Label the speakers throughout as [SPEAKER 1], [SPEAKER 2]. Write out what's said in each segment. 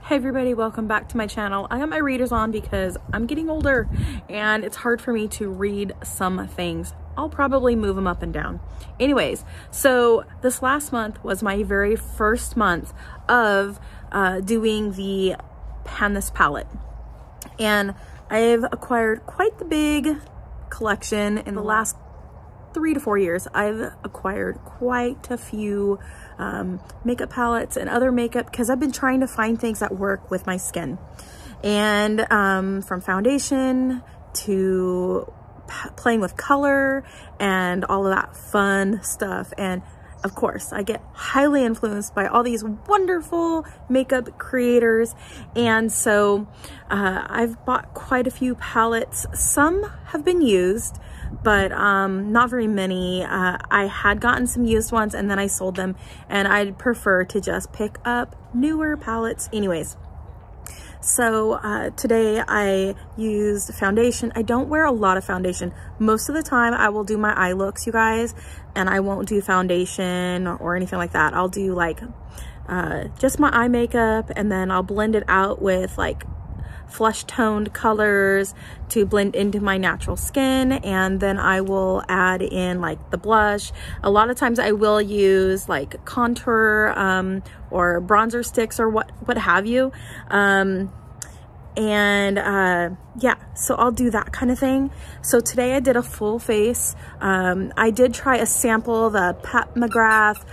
[SPEAKER 1] Hey everybody, welcome back to my channel. I got my readers on because I'm getting older and it's hard for me to read some things. I'll probably move them up and down. Anyways, so this last month was my very first month of doing the Pan This palette. And I've acquired quite the big collection in the last 3 to 4 years. I've acquired quite a few makeup palettes and other makeup because I've been trying to find things that work with my skin. And from foundation to playing with color and all of that fun stuff. And of course, I get highly influenced by all these wonderful makeup creators. And so I've bought quite a few palettes. Some have been used, but not very many. I had gotten some used ones and then I sold them, and I'd prefer to just pick up newer palettes anyways. So today I used foundation. I don't wear a lot of foundation. Most of the time I will do my eye looks, you guys, and I won't do foundation or anything like that. I'll do like just my eye makeup, and then I'll blend it out with like flesh toned colors to blend into my natural skin, and then I will add in like the blush. A lot of times I will use like contour or bronzer sticks or what have you, yeah, so I'll do that kind of thing. So today I did a full face. I did try a sample, the Pat McGrath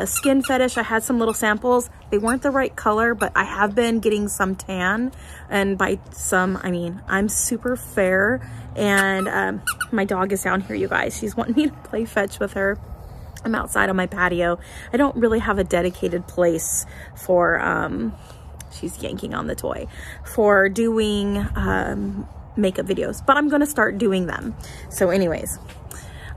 [SPEAKER 1] Skin Fetish. I had some little samples. They weren't the right color, but I have been getting some tan. And by some, I mean, I'm super fair. And my dog is down here, you guys. She's wanting me to play fetch with her. I'm outside on my patio. I don't really have a dedicated place for, she's yanking on the toy, for doing makeup videos, but I'm gonna start doing them. So anyways,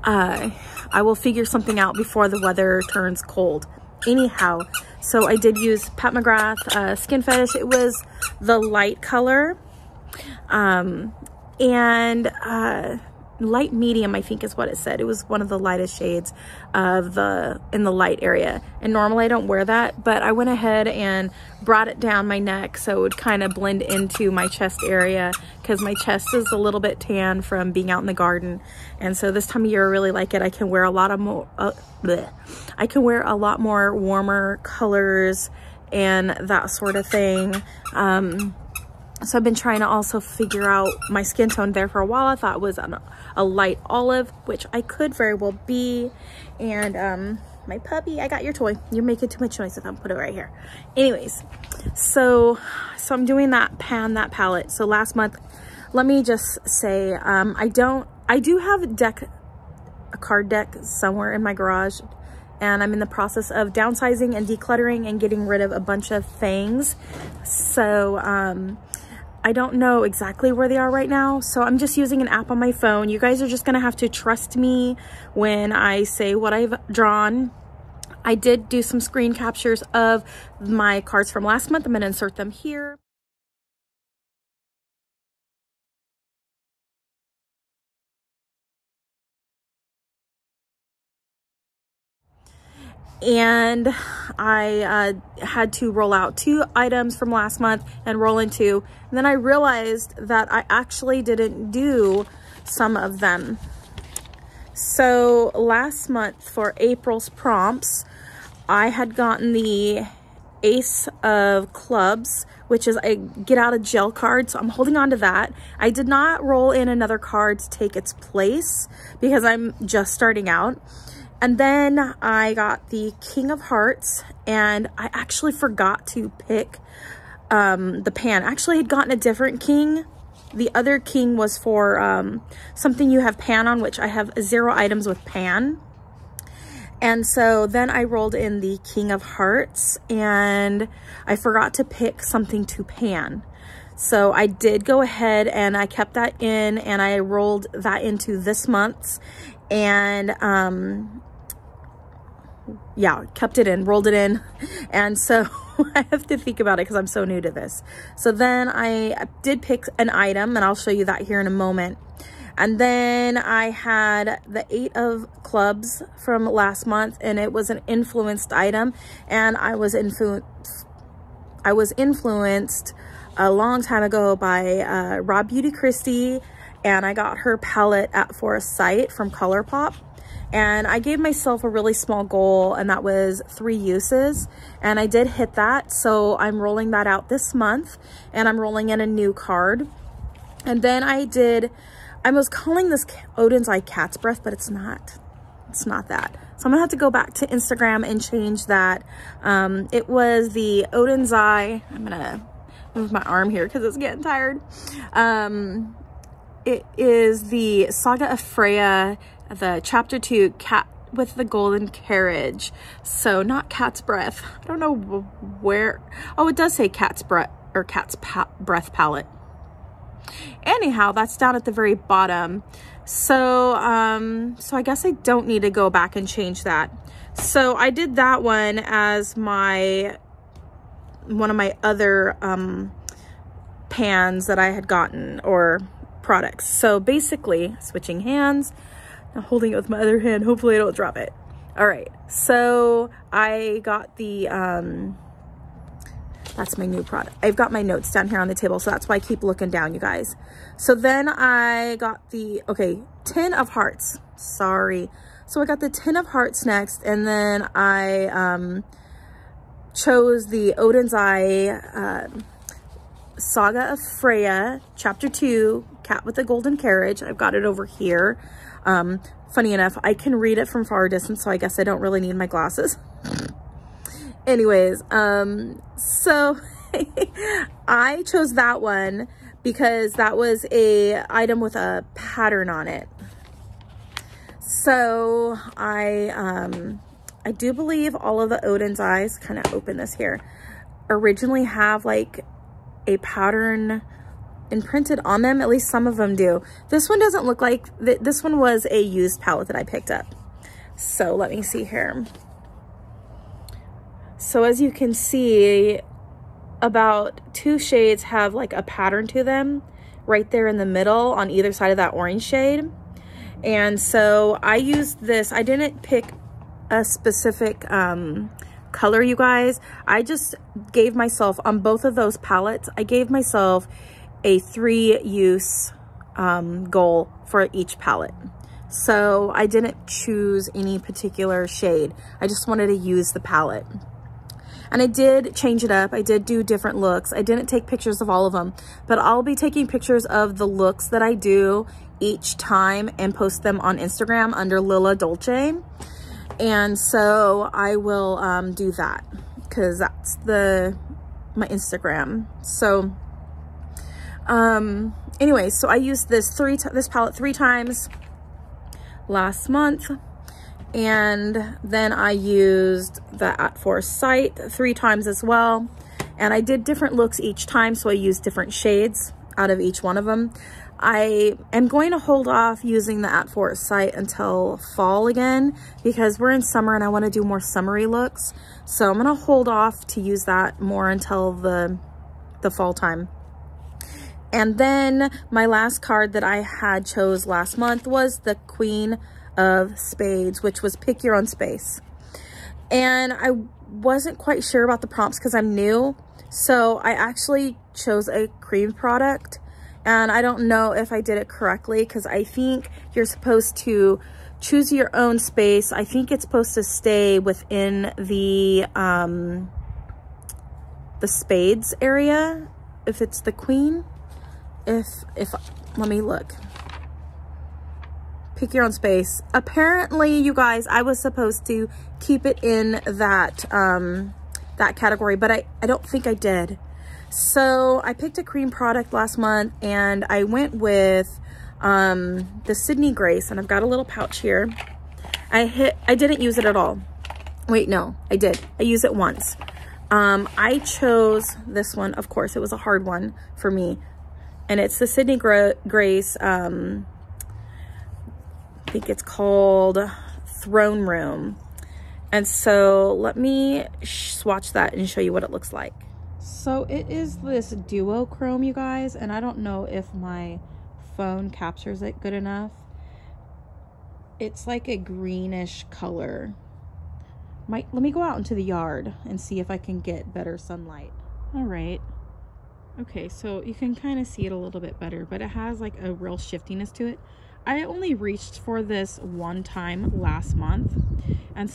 [SPEAKER 1] I will figure something out before the weather turns cold. Anyhow, so I did use Pat McGrath Skin Fetish. It was the light color, and light medium, I think is what it said. It was one of the lightest shades of in the light area. And normally I don't wear that, but I went ahead and brought it down my neck so it would kind of blend into my chest area, because my chest is a little bit tan from being out in the garden. And so this time of year I really like it. I can wear a lot of more I can wear a lot more warmer colors and that sort of thing. So I've been trying to also figure out my skin tone there for a while. I thought it was a light olive, which I could very well be. And my puppy, I got your toy. You're making too much noise, so I'll put it right here. Anyways, so I'm doing that palette. So last month, let me just say, I do have a card deck somewhere in my garage, and I'm in the process of downsizing and decluttering and getting rid of a bunch of things. So I don't know exactly where they are right now, so I'm just using an app on my phone. You guys are just gonna have to trust me when I say what I've drawn. I did do some screen captures of my cards from last month. I'm gonna insert them here. And I had to roll out 2 items from last month and roll in 2. And then I realized that I actually didn't do some of them. So last month for April's prompts, I had gotten the Ace of Clubs, which is a get out of jail card. So I'm holding on to that. I did not roll in another card to take its place because I'm just starting out. And then I got the King of Hearts, and I actually forgot to pick the pan. Actually, I had gotten a different king. The other king was for something you have pan on, which I have 0 items with pan. And so then I rolled in the King of Hearts, and I forgot to pick something to pan. So I did go ahead and I kept that in, and I rolled that into this month's, and yeah, kept it in, rolled it in. And so I have to think about it because I'm so new to this. So then I did pick an item, and I'll show you that here in a moment. And then I had the 8 of Clubs from last month, and it was an influenced item, and I was influenced I was influenced a long time ago by Raw Beauty Christie, and I got her palette for a site from ColourPop. And I gave myself a really small goal, and that was 3 uses. And I did hit that. So I'm rolling that out this month, and I'm rolling in a new card. And then I was calling this Odin's Eye Cat's Breath, but it's not that. So I'm gonna have to go back to Instagram and change that. It was the Odin's Eye. I'm gonna move my arm here because it's getting tired. It is the Saga of Freya, the chapter 2, Cat with the Golden Carriage. So not Cat's Breath. I don't know where. Oh, it does say Cat's Breath or Cat's Breath palette. Anyhow, that's down at the very bottom. So so I guess I don't need to go back and change that. So I did that one as one of my other pans that I had gotten, or products. So basically, switching hands, I'm holding it with my other hand, hopefully I don't drop it. All right, so I got the that's my new product. I've got my notes down here on the table, so that's why I keep looking down, you guys. So then I got the, Tin of Hearts. Sorry. So I got the Tin of Hearts next, and then I chose the Odin's Eye Saga of Freya, Chapter 2, Cat with the Golden Carriage. I've got it over here. Funny enough, I can read it from far distance, so I guess I don't really need my glasses. Anyways, so I chose that one because that was a item with a pattern on it. So I do believe all of the Odin's Eyes, kind of open this here, originally have like a pattern imprinted on them. At least some of them do. This one doesn't look like, this one was a used palette that I picked up. So let me see here. So as you can see, about 2 shades have like a pattern to them right there in the middle on either side of that orange shade. And so I used this. I didn't pick a specific color, you guys. I just gave myself, on both of those palettes, I gave myself a 3-use goal for each palette. So I didn't choose any particular shade. I just wanted to use the palette. And I did change it up. I did do different looks. I didn't take pictures of all of them, but I'll be taking pictures of the looks that I do each time and post them on Instagram under Lila Dolce. And so I will do that because that's my Instagram. So anyway, so I used this palette 3 times last month. And then I used the At Foresight 3 times as well. And I did different looks each time, so I used different shades out of each one of them. I am going to hold off using the At Foresight until fall again because we're in summer and I want to do more summery looks. So I'm going to hold off to use that more until the fall time. And then my last card that I had chose last month was the Queen of Spades, which was Pick Your Own Space. And I wasn't quite sure about the prompts because I'm new. So I actually chose a cream product. And I don't know if I did it correctly because I think you're supposed to choose your own space. I think it's supposed to stay within the spades area. If it's the queen, let me look. Pick your own space. Apparently, you guys, I was supposed to keep it in that that category, but I don't think I did. So I picked a cream product last month and I went with the Sydney Grace, and I've got a little pouch here. I didn't use it at all. Wait, no, I did. I used it once. I chose this one. Of course, it was a hard one for me. And it's the Sydney Grace, I think it's called Throne Room. And so let me swatch that and show you what it looks like. So it is this duochrome, you guys, and I don't know if my phone captures it good enough. It's like a greenish color. Let me go out into the yard and see if I can get better sunlight. All right. Okay, so you can kind of see it a little bit better, but it has like a real shiftiness to it. I only reached for this one time last month, and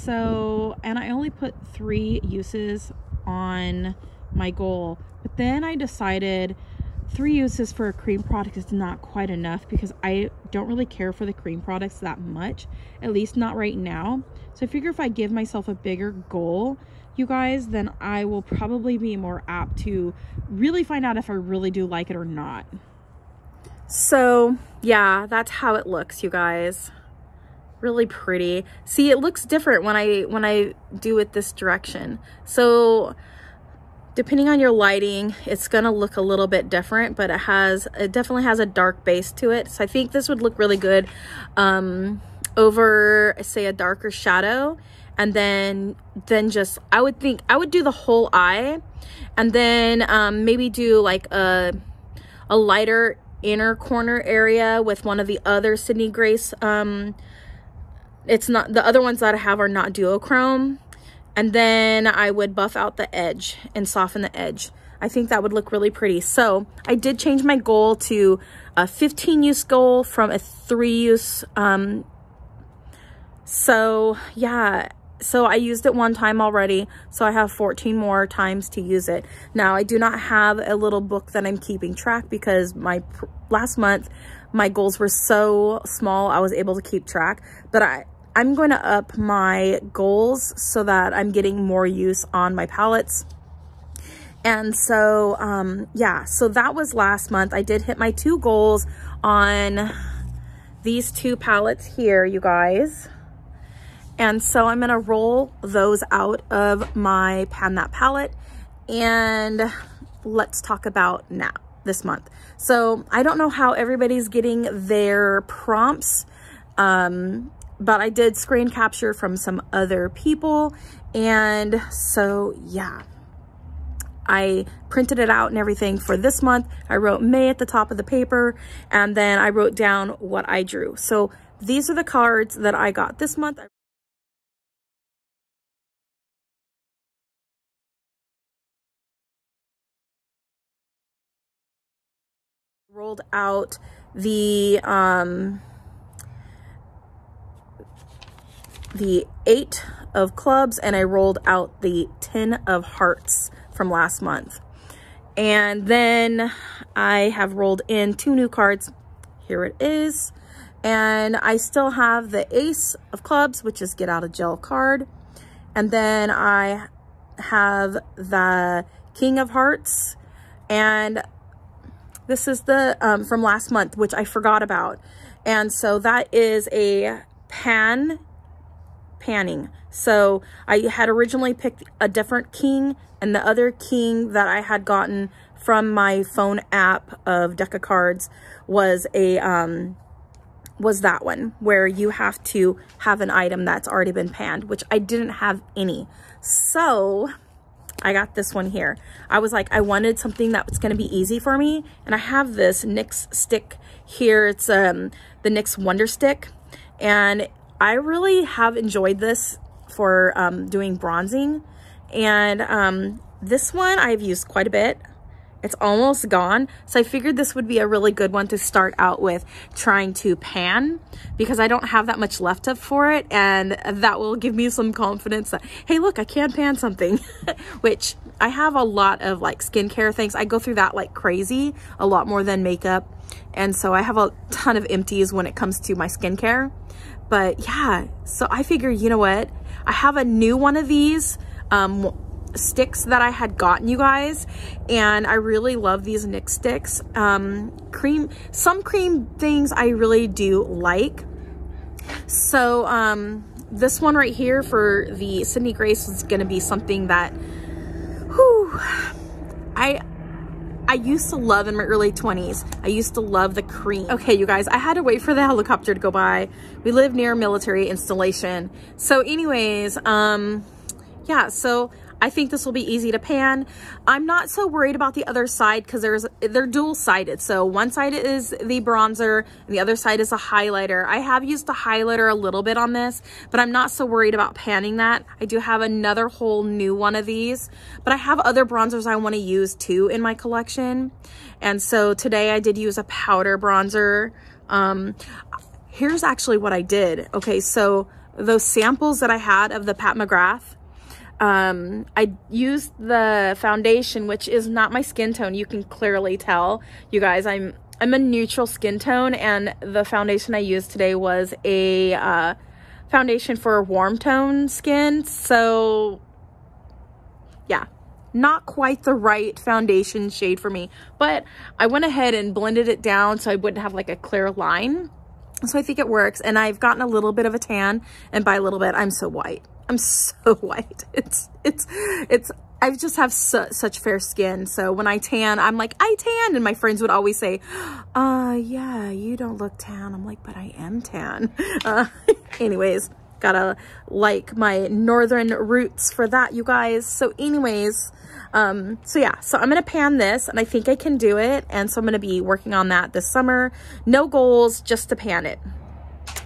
[SPEAKER 1] I only put 3 uses on my goal, but then I decided 3 uses for a cream product is not quite enough because I don't really care for the cream products that much, at least not right now. So I figure if I give myself a bigger goal, you guys, then I will probably be more apt to really find out if I really do like it or not. So yeah, that's how it looks, you guys. Really pretty. See, it looks different when I do it this direction. So depending on your lighting, it's gonna look a little bit different, but it definitely has a dark base to it. So I think this would look really good over, say, a darker shadow. And then just, I would do the whole eye, and then maybe do like a lighter inner corner area with one of the other Sydney Grace. It's not, the other ones that I have are not duochrome. And then I would buff out the edge and soften the edge. I think that would look really pretty. So I did change my goal to a 15 use goal from a 3 use. So yeah. So I used it one time already, so I have 14 more times to use it. Now, I do not have a little book that I'm keeping track because last month, my goals were so small, I was able to keep track. But I'm going to up my goals so that I'm getting more use on my palettes. And so, yeah, so that was last month. I did hit my 2 goals on these 2 palettes here, you guys. And so I'm gonna roll those out of my Pan That palette, and let's talk about now, this month. So I don't know how everybody's getting their prompts, but I did screen capture from some other people. And so, yeah, I printed it out and everything for this month. I wrote May at the top of the paper, and then I wrote down what I drew. So these are the cards that I got this month. Rolled out the 8 of clubs, and I rolled out the 10 of hearts from last month. And then I have rolled in 2 new cards. Here it is. And I still have the Ace of clubs, which is get out of jail card. And then I have the King of hearts, and this is the from last month, which I forgot about. And so that is a panning. So I had originally picked a different king, and the other king that I had gotten from my phone app of deck of cards was a was that one where you have to have an item that's already been panned, which I didn't have any. So I got this one here. I was like, I wanted something that was going to be easy for me, and I have this NYX stick here. It's the NYX Wonder Stick, and I really have enjoyed this for doing bronzing. And this one I've used quite a bit. It's almost gone, so I figured this would be a really good one to start out with trying to pan, because I don't have that much left of for it, and that will give me some confidence that, hey, look, I can pan something. Which I have a lot of like skincare things. I go through that like crazy, a lot more than makeup, and so I have a ton of empties when it comes to my skincare. But yeah, so I figure, you know what, I have a new one of these sticks that I had gotten, you guys, and I really love these NYX sticks. Some cream things I really do like. So this one right here for the Sydney Grace is going to be something that I used to love in my early 20s. I used to love the cream. Okay, you guys, I had to wait for the helicopter to go by. We live near a military installation. So anyways, yeah, so I think this will be easy to pan. I'm not so worried about the other side because they're dual-sided. So one side is the bronzer and the other side is a highlighter. I have used the highlighter a little bit on this, but I'm not so worried about panning that. I do have another whole new one of these, but I have other bronzers I want to use too in my collection. And so today I did use a powder bronzer. Here's actually what I did. Okay, so those samples that I had of the Pat McGrath, I used the foundation, which is not my skin tone. You can clearly tell, you guys, I'm a neutral skin tone, and the foundation I used today was a foundation for warm tone skin. So yeah, not quite the right foundation shade for me, but I went ahead and blended it down so I wouldn't have like a clear line. So I think it works, and I've gotten a little bit of a tan, and by a little bit, I'm so white. I'm so white. I just have such fair skin. So when I tan, I'm like, I tan. And my friends would always say, yeah, you don't look tan. I'm like, but I am tan. Anyways, gotta like my northern roots for that, you guys. So anyways, so yeah, so I'm going to pan this, and I think I can do it. And so I'm going to be working on that this summer. No goals, just to pan it.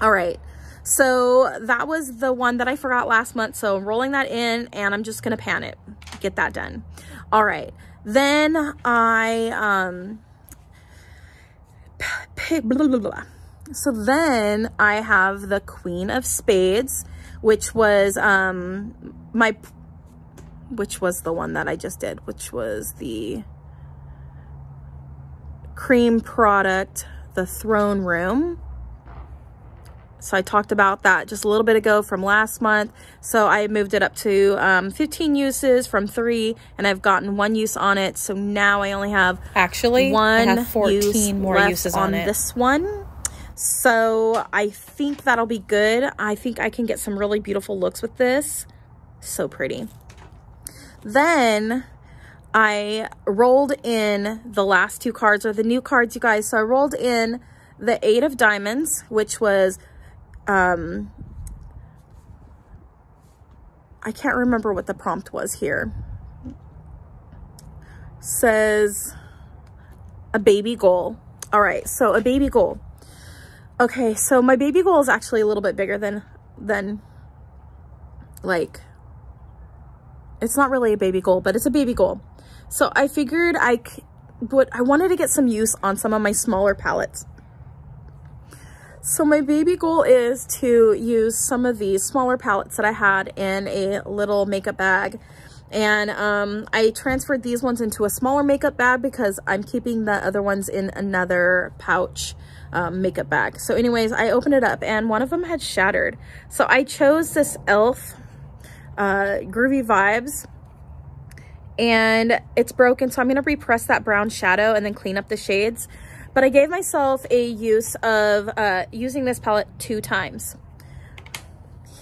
[SPEAKER 1] All right. So that was the one that I forgot last month. So I'm rolling that in, and I'm just going to pan it, get that done. All right. Then so then I have the Queen of Spades, which was, which was the one that I just did, which was the cream product, the Throne Room. So I talked about that just a little bit ago from last month. So I moved it up to 15 uses from 3, and I've gotten 1 use on it. So now I only have
[SPEAKER 2] I have 14 more uses on it.
[SPEAKER 1] This one. So I think that'll be good. I think I can get some really beautiful looks with this. So pretty. Then I rolled in the last 2 cards, or the new cards, you guys. So I rolled in the 8 of Diamonds, which was I can't remember what the prompt was here. Says a baby goal. All right, so a baby goal. Okay, so my baby goal is actually a little bit bigger than like, it's not really a baby goal, but it's a baby goal. So I figured I wanted to get some use on some of my smaller palettes. So my baby goal is to use some of these smaller palettes that I had in a little makeup bag. And I transferred these ones into a smaller makeup bag because I'm keeping the other ones in another pouch makeup bag. So anyways, I opened it up, and one of them had shattered. So I chose this e.l.f. Groovy Vibes, and it's broken. So I'm going to repress that brown shadow and then clean up the shades. But I gave myself a use of using this palette 2 times.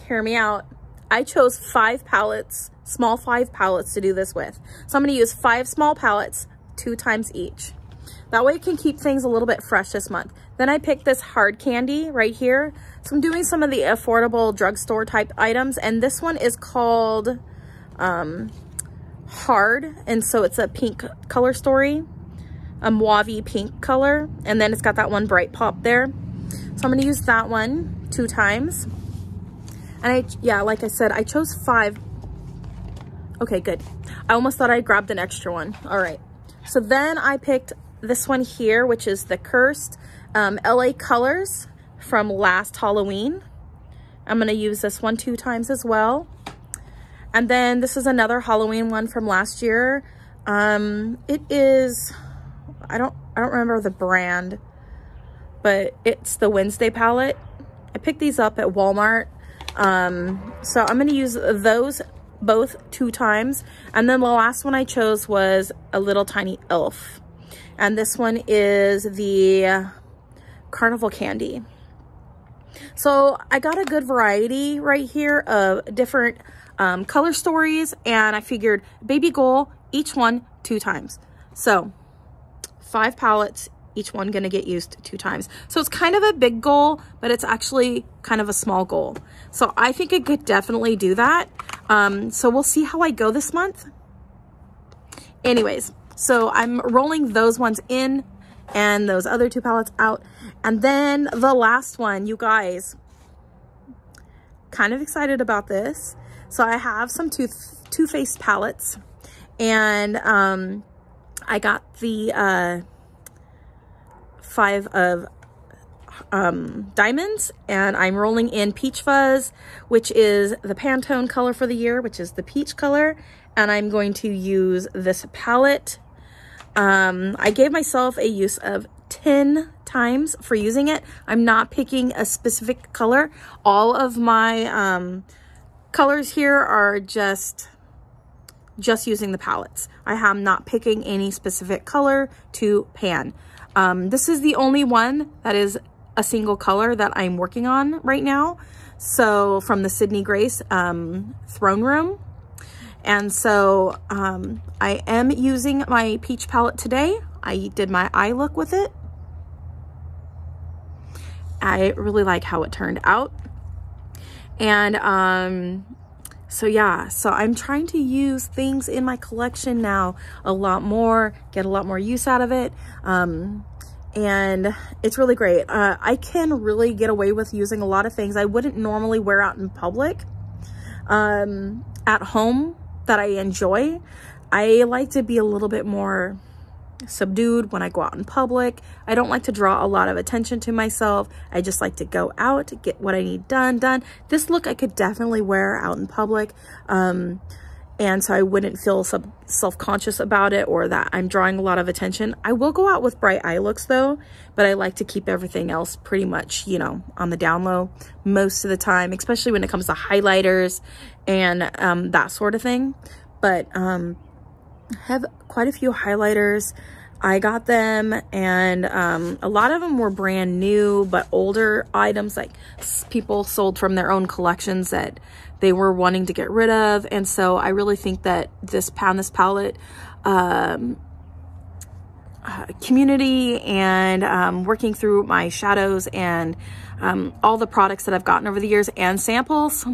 [SPEAKER 1] Hear me out. I chose 5 palettes, small 5 palettes to do this with. So I'm going to use 5 small palettes 2 times each. That way it can keep things a little bit fresh this month. Then I picked this hard candy right here. So I'm doing some of the affordable drugstore type items. And this one is called Hard. And so it's a pink color story. A mauve pink color, and then it's got that one bright pop there. So I'm going to use that one 2 times. And yeah, like I said, I chose 5. Okay, good. I almost thought I grabbed an extra one. All right. So then I picked this one here, which is the Cursed LA Colors from last Halloween. I'm going to use this one 2 times as well. And then this is another Halloween one from last year. It is, I don't remember the brand, but it's the Wednesday palette. I picked these up at Walmart. So I'm going to use those both 2 times. And then the last one I chose was a little tiny elf. And this one is the Carnival Candy. So I got a good variety right here of different color stories. And I figured baby goal, each one 2 times. So 5 palettes, each one gonna get used 2 times. So it's kind of a big goal, but it's actually kind of a small goal. So I think I could definitely do that. So we'll see how I go this month. Anyways, so I'm rolling those ones in and those other 2 palettes out. And then the last one, you guys, kind of excited about this. So I have some Too Faced palettes, and I got the 5 of diamonds, and I'm rolling in Peach Fuzz, which is the Pantone color for the year, which is the peach color. And I'm going to use this palette. I gave myself a use of 10 times for using it. I'm not picking a specific color. All of my colors here are just using the palettes. I am not picking any specific color to pan. This is the only one that is a single color that I'm working on right now. So from the Sydney Grace Throne Room. And so I am using my peach palette today. I did my eye look with it. I really like how it turned out. And so yeah, so I'm trying to use things in my collection now a lot more, get a lot more use out of it. And it's really great. I can really get away with using a lot of things I wouldn't normally wear out in public. At home, that I enjoy. I like to be a little bit more subdued when I go out in public. I don't like to draw a lot of attention to myself. I just like to go out, get what I need done. This look I could definitely wear out in public. And so I wouldn't feel self-conscious about it or that I'm drawing a lot of attention. I will go out with bright eye looks though, but I like to keep everything else pretty much, you know, on the down low most of the time, especially when it comes to highlighters and that sort of thing. But I have quite a few highlighters. I got them, and a lot of them were brand new, but older items like people sold from their own collections that they were wanting to get rid of. And so I really think that this palette community and working through my shadows and all the products that I've gotten over the years and samples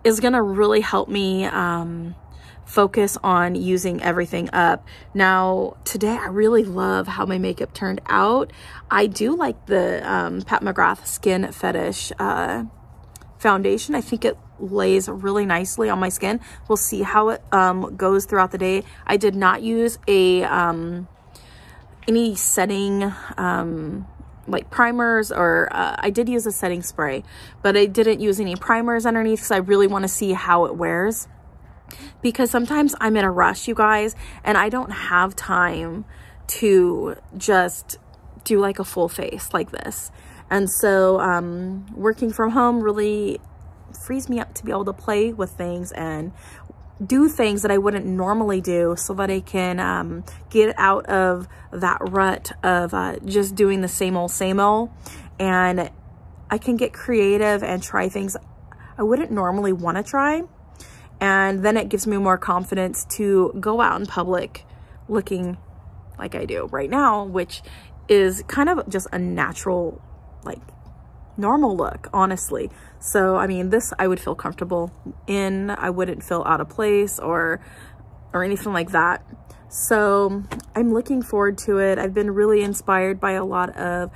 [SPEAKER 1] is gonna really help me focus on using everything up. Now, today I really love how my makeup turned out. I do like the Pat McGrath Skin Fetish foundation. I think it lays really nicely on my skin. We'll see how it goes throughout the day. I did not use a any setting like primers, or I did use a setting spray, but I didn't use any primers underneath because I really want to see how it wears. Because sometimes I'm in a rush, you guys, and I don't have time to just do like a full face like this. And so working from home really frees me up to be able to play with things and do things that I wouldn't normally do, so that I can get out of that rut of just doing the same old, and I can get creative and try things I wouldn't normally want to try. And then it gives me more confidence to go out in public looking like I do right now, which is kind of just a natural, like normal look, honestly. So, I mean, this I would feel comfortable in. I wouldn't feel out of place or anything like that. So I'm looking forward to it. I've been really inspired by a lot of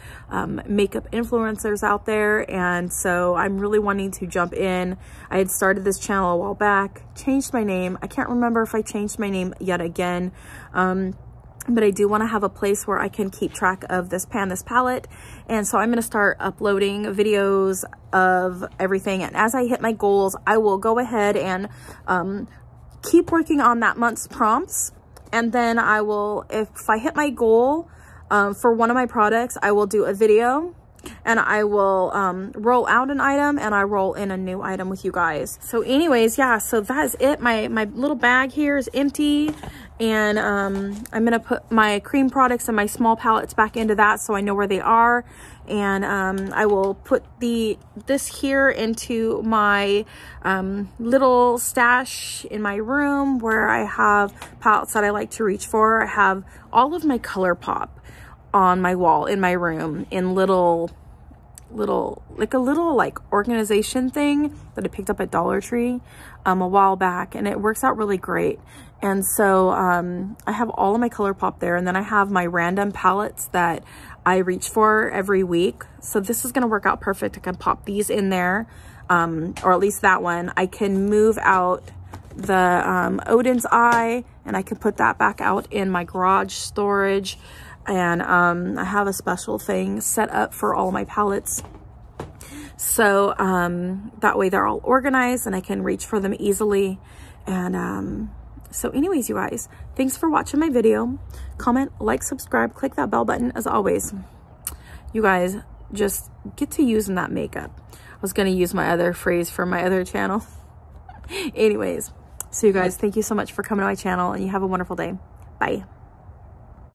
[SPEAKER 1] makeup influencers out there, and so I'm really wanting to jump in. I had started this channel a while back, changed my name. I can't remember if I changed my name yet again, but I do want to have a place where I can keep track of this palette. And so I'm going to start uploading videos of everything, and as I hit my goals, I will go ahead and keep working on that month's prompts. And then I will, if I hit my goal for one of my products, I will do a video, and I will roll out an item, and I roll in a new item with you guys. So anyways, yeah, so that is it. My little bag here is empty, and I'm gonna put my cream products and my small palettes back into that so I know where they are. And I will put this here into my little stash in my room where I have palettes that I like to reach for. I have all of my ColourPop on my wall in my room in little little, like a little like organization thing that I picked up at Dollar Tree a while back, and it works out really great. And so I have all of my ColourPop there, and then I have my random palettes that I reach for every week. So this is going to work out perfect. I can pop these in there, or at least that one. I can move out the Odin's Eye, and I can put that back out in my garage storage. And I have a special thing set up for all my palettes, so that way they're all organized and I can reach for them easily. And so anyways, you guys, thanks for watching my video. Comment, like, subscribe, click that bell button. As always, you guys just get to using that makeup. I was going to use my other phrase from my other channel. Anyways, so you guys, thank you so much for coming to my channel, and you have a wonderful day. Bye.